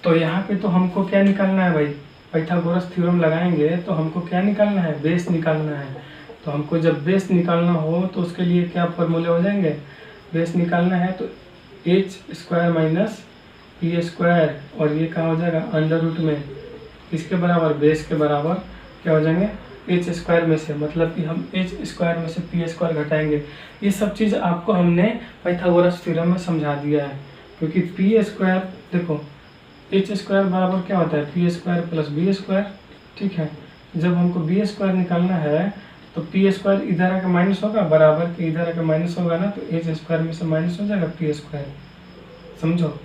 तो यहाँ पे तो हमको क्या निकालना है भाई, पाइथागोरस थ्योरम लगाएंगे तो हमको क्या निकालना है, बेस निकालना है। तो हमको जब बेस निकालना हो तो उसके लिए क्या फॉर्मूले हो जाएंगे, बेस निकालना है तो h² माइनस p² और ये क्या हो जाएगा अंडर रूट में इसके बराबर, बेस के बराबर क्या हो जाएंगे h² में से, मतलब कि हम h² में से p² घटाएंगे। ये सब चीज़ आपको हमने पाइथागोरस थ्योरम में समझा दिया है, क्योंकि p² देखो h² बराबर क्या होता है, p² प्लस b²। ठीक है, जब हमको b² निकालना है तो p² इधर आके माइनस होगा, बराबर के इधर आके माइनस होगा ना, तो h² में से माइनस हो जाएगा p²। समझो,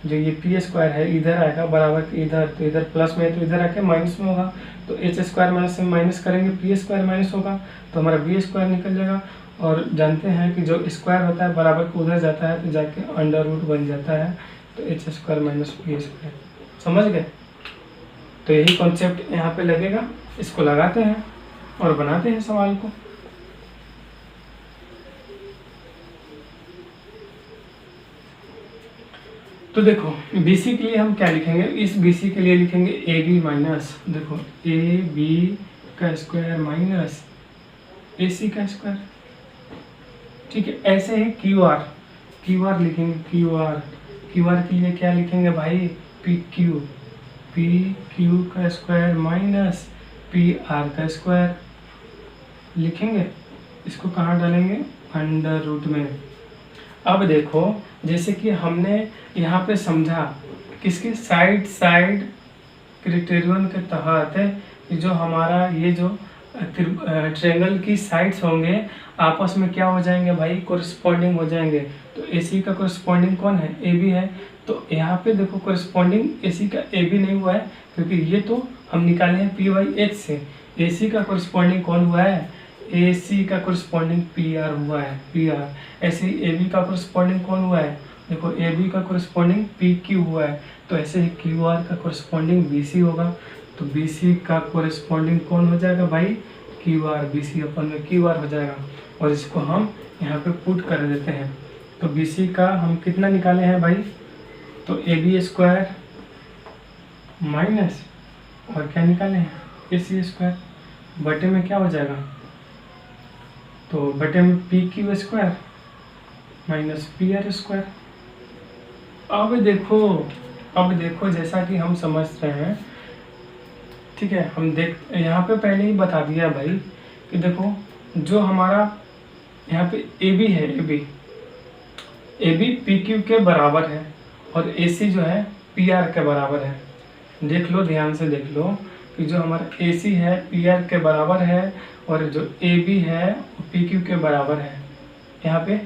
जो ये p² है इधर आएगा बराबर के इधर, तो इधर प्लस में है तो इधर आके माइनस में होगा, तो h² में से माइनस करेंगे p² माइनस होगा तो हमारा b² निकल जाएगा। और जानते हैं कि जो स्क्वायर होता है बराबर को उधर जाता है तो जाके अंडर रूट बन जाता है, तो h² माइनस p²। समझ गए, तो यही कॉन्सेप्ट यहाँ पे लगेगा। इसको लगाते हैं और बनाते हैं सवाल को। तो देखो BC के लिए हम क्या लिखेंगे, इस BC के लिए लिखेंगे AB माइनस, देखो AB का स्क्वायर माइनस AC का स्क्वायर। ठीक है, ऐसे ही QR लिखेंगे, QR के लिए क्या लिखेंगे भाई, PQ का स्क्वायर माइनस PR का स्क्वायर लिखेंगे। इसको कहाँ डालेंगे, अंडर रूट में। अब देखो जैसे कि हमने यहाँ पे समझा किसके साइड क्राइटेरियन के तहत कि जो हमारा ये जो ट्रायंगल की साइड्स होंगे आपस में क्या हो जाएंगे भाई, कोरिस्पॉन्डिंग हो जाएंगे। तो AC का कोरिस्पॉन्डिंग कौन है, AB है। तो यहाँ पे देखो कोरिस्पॉन्डिंग AC का AB नहीं हुआ है, क्योंकि ये तो हम निकाले हैं P/H से। AC का कोरिस्पॉन्डिंग कौन हुआ है, AC का कोरिस्पॉन्डिंग PR हुआ है, PR। ऐसे ही AB का कोरिस्पॉन्डिंग कौन हुआ है, देखो AB का कोरिस्पॉन्डिंग PQ हुआ है। तो ऐसे ही QR का कोरिस्पॉन्डिंग BC होगा। तो BC का कोरिस्पॉन्डिंग कौन हो जाएगा भाई, QR। BC अपन में QR हो जाएगा, और इसको हम यहाँ पे पुट कर देते हैं। तो BC का हम कितना निकाले हैं भाई, तो AB² माइनस और क्या निकाले हैं, AC² बटे में क्या हो जाएगा, तो बटे में PQ² माइनस PR²। अब देखो जैसा कि हम समझ रहे हैं, ठीक है। हम यहाँ पे पहले ही बता दिया भाई कि देखो जो हमारा यहाँ पे AB है, AB PQ के बराबर है और AC जो है PR के बराबर है। देख लो, ध्यान से देख लो कि जो हमारा AC है PR के बराबर है और जो AB है PQ के बराबर है। यहाँ पे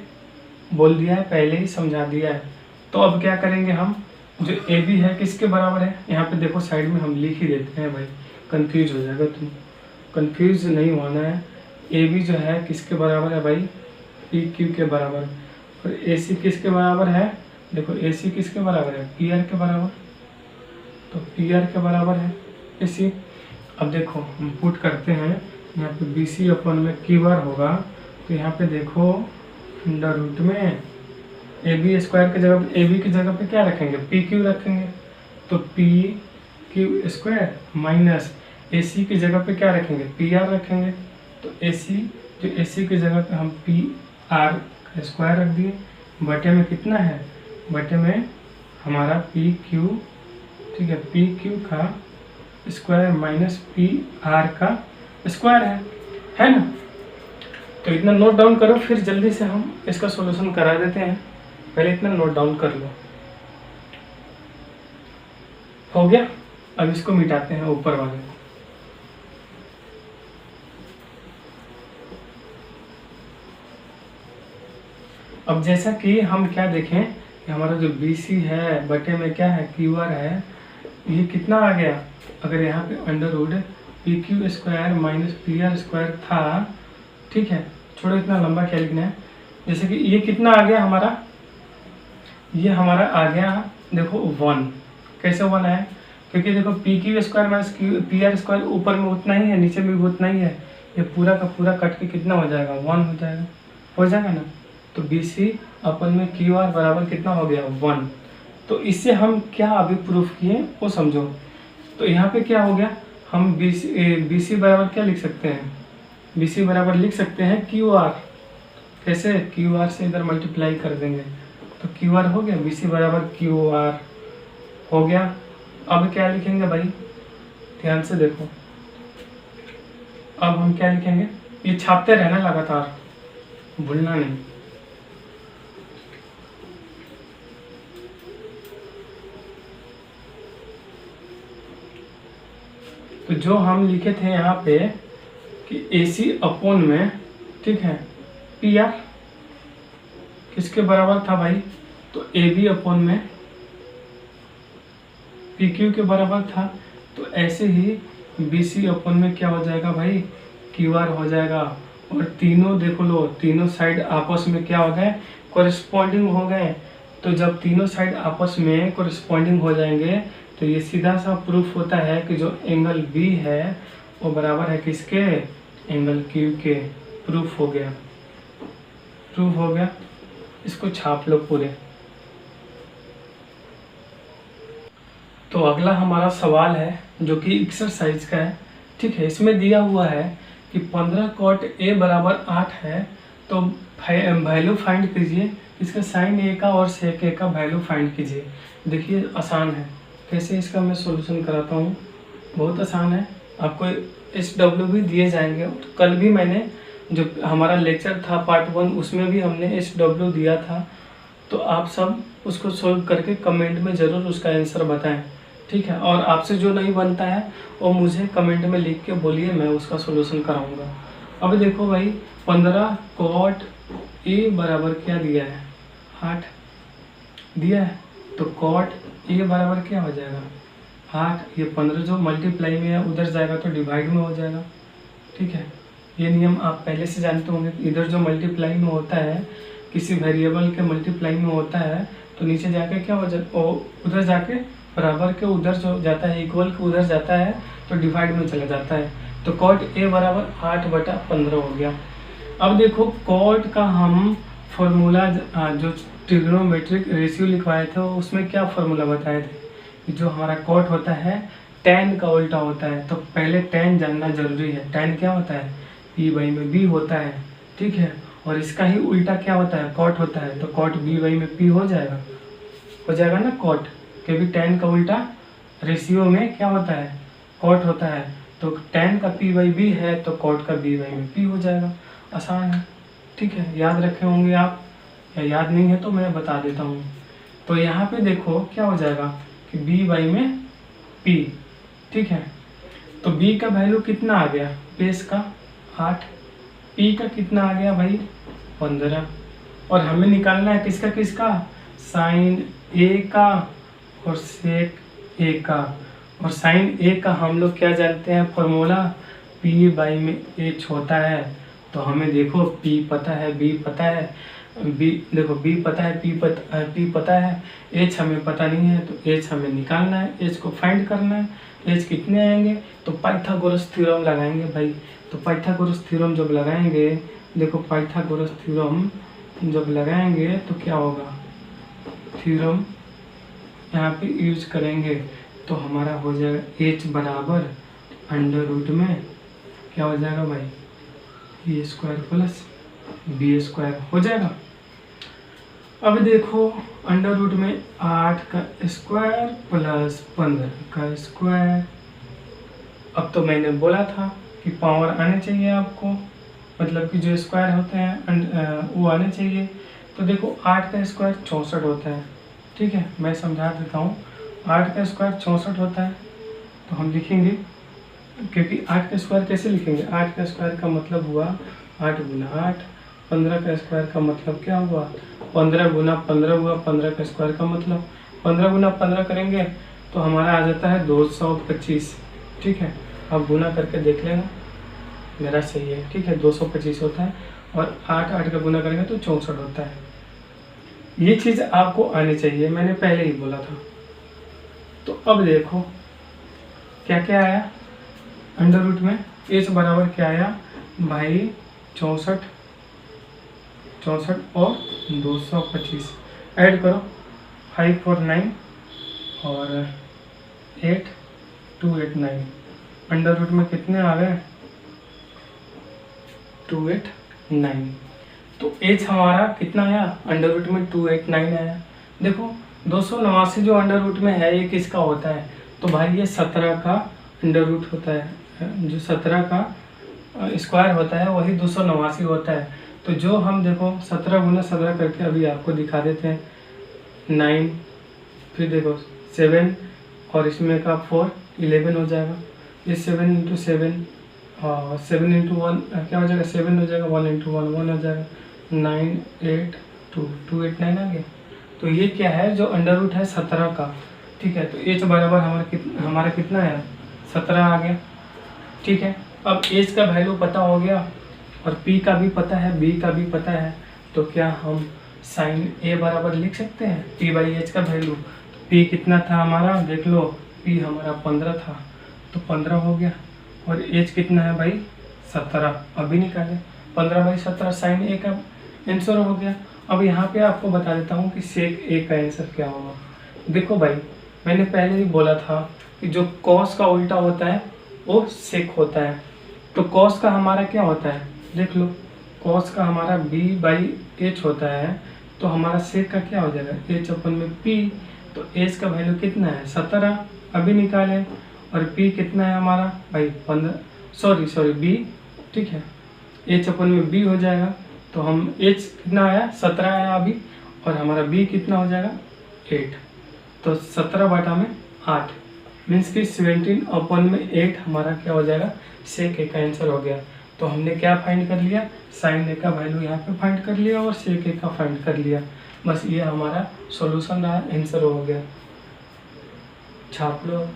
बोल दिया है, पहले ही समझा दिया है। तो अब क्या करेंगे हम, जो AB है किसके बराबर है, यहाँ पे देखो साइड में हम लिख ही देते हैं भाई, कंफ्यूज हो जाएगा, तुम कंफ्यूज नहीं होना है। AB जो है किसके बराबर है भाई, PQ के बराबर। और AC किसके बराबर है, देखो AC किसके बराबर है, PR के बराबर। तो PR के बराबर है AC। अब देखो हम पुट करते हैं, यहाँ पे BC अपन में QR होगा। तो यहाँ पे देखो अंडर रूट में AB² की जगह AB की जगह पे क्या रखेंगे, PQ रखेंगे। तो PQ² माइनस AC की जगह पे क्या रखेंगे, PR रखेंगे। तो AC की जगह पे हम PR² रख दिए, बटे में कितना है, बटे में हमारा PQ, ठीक है, PQ का स्क्वायर माइनस PR का स्क्वायर है ना। तो इतना नोट डाउन करो, फिर जल्दी से हम इसका सॉल्यूशन करा देते हैं। पहले इतना नोट डाउन कर लो, हो गया। अब इसको मिटाते हैं ऊपर वाले को। अब जैसा कि हम क्या देखें कि हमारा जो BC है बटे में क्या है, QR है, ये कितना आ गया। अगर यहाँ पे under root PQ² minus PR² था, ठीक है, छोड़ो इतना लंबा क्या लिखना है। जैसे कि ये कितना आ गया हमारा, ये हमारा आ गया देखो 1। कैसे 1 है, क्योंकि देखो PQ² माइनस PR² ऊपर में उतना ही है, नीचे में भी उतना ही है। ये पूरा का पूरा कट के कितना हो जाएगा, 1 हो जाएगा ना। तो BC अपन में QR बराबर कितना हो गया, 1। तो इससे हम क्या अभी प्रूफ किए वो समझो। तो यहाँ पे क्या हो गया, हम BC बराबर क्या लिख सकते हैं, BC बराबर लिख सकते हैं QR। कैसे, QR से इधर मल्टीप्लाई कर देंगे तो QR हो गया, BC बराबर QR हो गया। अब क्या लिखेंगे भाई, ध्यान से देखो, अब हम क्या लिखेंगे, ये छापते रहना लगातार, भूलना नहीं। तो जो हम लिखे थे यहाँ पे कि AC अपॉन में, ठीक है, PR किसके बराबर था भाई, तो AB अपॉन में PQ के बराबर था। तो ऐसे ही BC अपॉन में क्या हो जाएगा भाई, QR हो जाएगा। और तीनों देखो लो, तीनों साइड आपस में क्या हो गए, कोरिस्पॉन्डिंग हो गए। तो जब तीनों साइड आपस में कोरिस्पॉन्डिंग हो जाएंगे तो ये सीधा सा प्रूफ होता है कि जो एंगल B है वो बराबर है किसके, एंगल Q के। प्रूफ हो गया, प्रूफ हो गया। इसको छाप लो पूरे। तो अगला हमारा सवाल है जो कि एक्सरसाइज का है, ठीक है। इसमें दिया हुआ है कि 15 cot A बराबर 8 है, तो वैल्यू फाइंड कीजिए इसका साइन A का और सेक A का वैल्यू फाइंड कीजिए। देखिए आसान है, कैसे इसका मैं सॉल्यूशन कराता हूँ, बहुत आसान है। आपको SW भी दिए जाएंगे। तो कल भी मैंने जो हमारा लेक्चर था पार्ट 1 उसमें भी हमने SW दिया था। तो आप सब उसको सोल्व करके कमेंट में ज़रूर उसका आंसर बताएं। ठीक है। और आपसे जो नहीं बनता है वो मुझे कमेंट में लिख के बोलिए, मैं उसका सोल्यूशन कराऊंगा। अब देखो भाई 15 कॉट ए बराबर क्या दिया है, 8 दिया है। तो कॉट ए बराबर क्या हो जाएगा, 8। ये 15 जो मल्टीप्लाई में है उधर जाएगा तो डिवाइड में हो जाएगा। ठीक है, ये नियम आप पहले से जानते होंगे। इधर जो मल्टीप्लाई में होता है, किसी वेरिएबल के मल्टीप्लाई में होता है, तो नीचे जाके क्या हो जाता है, उधर जाके बराबर के उधर जो जाता है, इक्वल के उधर जाता है तो डिवाइड में चला जाता है। तो कॉट ए बराबर 8/15 हो गया। अब देखो कॉट का हम फॉर्मूला जो ट्रिग्नोमेट्रिक रेशियो लिखवाए थे उसमें क्या फॉर्मूला बताए थे, जो हमारा कॉट होता है tan का उल्टा होता है। तो पहले tan जानना जरूरी है। tan क्या होता है, p/b होता है। ठीक है, और इसका ही उल्टा क्या होता है, कॉट होता है। तो कॉट b/p हो जाएगा ना कॉट, क्योंकि tan का उल्टा रेशियो में क्या होता है, कॉट होता है। तो tan का p/b है तो कॉट का b/p हो जाएगा। आसान है। ठीक है, याद रखे होंगे आप, या याद नहीं है तो मैं बता देता हूँ। तो यहाँ पे देखो क्या हो जाएगा कि b/p। ठीक है, तो b का वैल्यू कितना आ गया, बेस का 8, p का कितना आ गया भाई 15। और हमें निकालना है किसका, साइन a का और सेक a का। और साइन a का हम लोग क्या जानते हैं फॉर्मूला, p/h होता है। तो हमें देखो p पता है, b पता है, देखो b पता है, p पता है, h हमें पता नहीं है। तो h हमें निकालना है, h को फाइंड करना है। h कितने आएंगे, तो पाइथागोरस थ्योरम लगाएंगे भाई। तो पाइथागोरस थ्योरम जब लगाएंगे, देखो पाइथागोरस थ्योरम जब लगाएंगे तो क्या होगा, थ्योरम यहाँ पे यूज करेंगे तो हमारा हो जाएगा h बराबर अंडर रूट में क्या हो जाएगा भाई, a² प्लस b² हो जाएगा। अब देखो अंडर रूट में 8 का स्क्वायर प्लस 15 का स्क्वायर। अब तो मैंने बोला था कि पावर आने चाहिए आपको, मतलब कि जो स्क्वायर होते हैं वो आने चाहिए। तो देखो 8 का स्क्वायर 64 होता है। ठीक है, मैं समझा देता हूँ। 8 का स्क्वायर 64 होता है, तो हम लिखेंगे, क्योंकि 8 का स्क्वायर कैसे लिखेंगे, 8 का स्क्वायर का मतलब हुआ 8 गुना 8। 15 का स्क्वायर का मतलब क्या हुआ, 15 गुना 15 हुआ। 15 का स्क्वायर का मतलब 15 गुना 15 करेंगे तो हमारा आ जाता है 225। ठीक है, अब गुना करके देख लेना मेरा सही है। ठीक है, 225 होता है और 8 का गुना करेंगे तो 64 होता है। ये चीज़ आपको आनी चाहिए, मैंने पहले ही बोला था। तो अब देखो क्या क्या आया अंडर रूट में, h बराबर क्या आया भाई 64 और 225 ऐड करो, 5 4 9 और 8 2 8 9। अंडर रूट में कितने आ गए 289। तो h हमारा कितना आया अंडर रूट में 289 आया। देखो 289 जो अंडर रूट में है ये किसका होता है, तो भाई ये 17 का अंडर रूट होता है। जो 17 का स्क्वायर होता है वही 289 होता है। तो जो हम देखो 17 गुना 17 करके अभी आपको दिखा देते हैं, 9, फिर देखो 7 और इसमें का 4 11 हो जाएगा। ये 7 इंटू 7 और 7 इंटू 1 क्या हो जाएगा, 7 हो जाएगा। 1 इंटू 1 1 हो जाएगा। 9 8 2 289 आ गया। तो ये क्या है, जो अंडर रूट है 17 का। ठीक है, तो h बराबर हमारा कितना है 17 आ गया। ठीक है, अब h का वैल्यू पता हो गया और p का भी पता है, b का भी पता है। तो क्या हम साइन a बराबर लिख सकते हैं p/h का वैल्यू। p कितना था हमारा, देख लो p हमारा 15 था तो 15 हो गया। और h कितना है भाई 17, अभी निकाले 15/17 साइन a का आंसर हो गया। अब यहाँ पे आपको बता देता हूँ कि सेक a का आंसर क्या होगा। देखो भाई मैंने पहले ही बोला था कि जो कॉस का उल्टा होता है वो सेक होता है। तो कॉस का हमारा क्या होता है, देख लो कॉस का हमारा b/h होता है। तो हमारा सेक का क्या हो जाएगा h/p। तो h का वैल्यू कितना है 17, अभी निकाले। और p कितना है हमारा भाई 15, सॉरी b। ठीक है, h/b हो जाएगा। तो हम h कितना आया 17 आया अभी, और हमारा b कितना हो जाएगा 8। तो 17/8 मीन्स कि 17/8 हमारा क्या हो जाएगा, सेक ए का आंसर हो गया। तो हमने क्या फाइंड कर लिया, साइन ए का वैल्यू यहाँ पे फाइंड कर लिया और सेक ए का फाइंड कर लिया। बस ये हमारा सॉल्यूशन रहा, आंसर हो गया। छाप लो।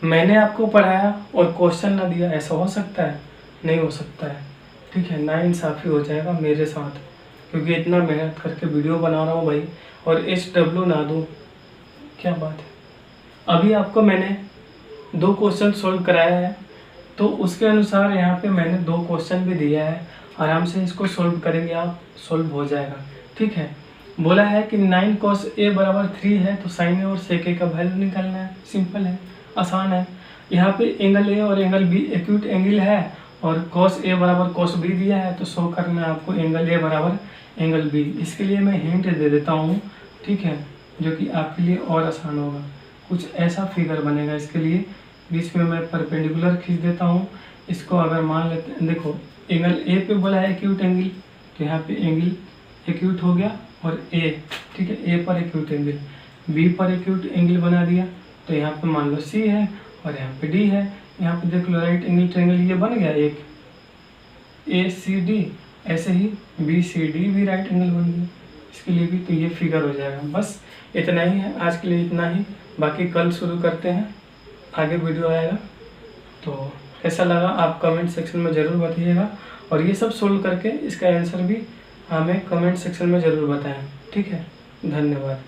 मैंने आपको पढ़ाया और क्वेश्चन ना दिया, ऐसा हो सकता है? नहीं हो सकता है, ठीक है। नाइंसाफ़ी हो जाएगा मेरे साथ, क्योंकि इतना मेहनत करके वीडियो बना रहा हूँ भाई, और SW ना दूँ, क्या बात है। अभी आपको मैंने 2 क्वेश्चन सोल्व कराया है, तो उसके अनुसार यहाँ पे मैंने 2 क्वेश्चन भी दिया है। आराम से इसको सोल्व करेंगे आप, सोल्व हो जाएगा, ठीक है। बोला है कि 9 cos A बराबर 3 है, तो साइन ए और सेक ए का वैल्यू निकालना है। सिंपल है, आसान है। यहाँ पे एंगल ए और एंगल बी एक्यूट एंगल है, और cos A बराबर cos B दिया है, तो शो करना है आपको एंगल ए बराबर एंगल बी। इसके लिए मैं हिंट दे देता हूँ, ठीक है, जो कि आपके लिए और आसान होगा। कुछ ऐसा फिगर बनेगा, इसके लिए बीच में मैं परपेंडिकुलर खींच देता हूँ। इसको अगर मान लेते हैं, देखो एंगल ए पे बोला है एक्यूट एंगल, तो यहाँ पे एंगल एक्यूट हो गया, और ए, ठीक है, ए पर एक्यूट एंगल, बी पर एक्यूट एंगल बना दिया, तो यहाँ पे मान लो सी है और यहाँ पे डी है। यहाँ पे देख लो राइट एंगल ट्रायंगल ये बन गया एक, ACD। ऐसे ही BCD भी राइट एंगल बन गया, इसके लिए भी तो ये फिगर हो जाएगा। बस इतना ही है आज के लिए, इतना ही। बाकी कल शुरू करते हैं, आगे वीडियो आएगा। तो कैसा लगा आप कमेंट सेक्शन में ज़रूर बताइएगा, और ये सब सोल्व करके इसका आंसर भी हमें कमेंट सेक्शन में ज़रूर बताएं, ठीक है। धन्यवाद।